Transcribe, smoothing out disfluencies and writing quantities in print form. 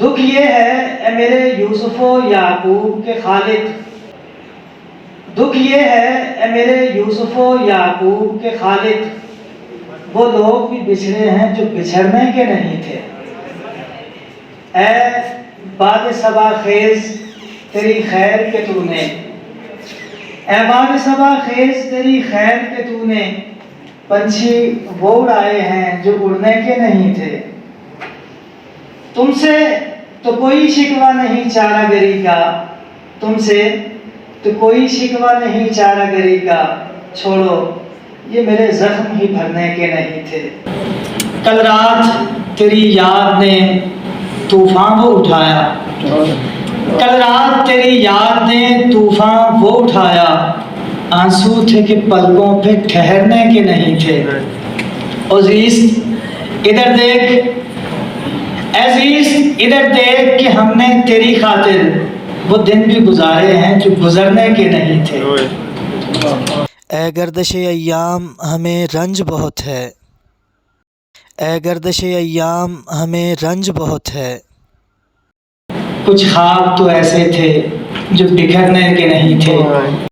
دکھ یہ ہے اے میرے یوسف و یعقوب کے خالق، دکھ یہ ہے اے میرے یوسف و یعقوب کے خالق، وہ لوگ بھی بچھڑے ہیں جو بچھڑنے کے نہیں تھے۔ اے باد صبا خیز تیری خیر کے تو نے، اے باد صبا خیز تیری خیر کے تو نے، پنچھی وہ اڑائے ہیں جو اڑنے کے نہیں تھے۔ تم سے تو کوئی شکوہ نہیں چارہ گری کا، تم سے تو کوئی شکوہ نہیں چارہ گری کا، چھوڑو یہ میرے زخم ہی بھرنے کے نہیں تھے۔ کل رات تیری یاد نے طوفان وہ اٹھایا، کل رات تیری یاد نے طوفان وہ اٹھایا، آنسو تھے کہ پلکوں پہ ٹھہرنے کے نہیں تھے۔ عزیز ادھر دیکھ، عزیز ادھر دیکھ کہ ہم نے تیری خاطر وہ دن بھی گزارے ہیں جو گزرنے کے نہیں تھے۔ اے گردش ایام ہمیں رنج بہت ہے، اے گردش ایام ہمیں رنج بہت ہے۔ کچھ خواب تو ایسے تھے جو بکھرنے کے نہیں تھے۔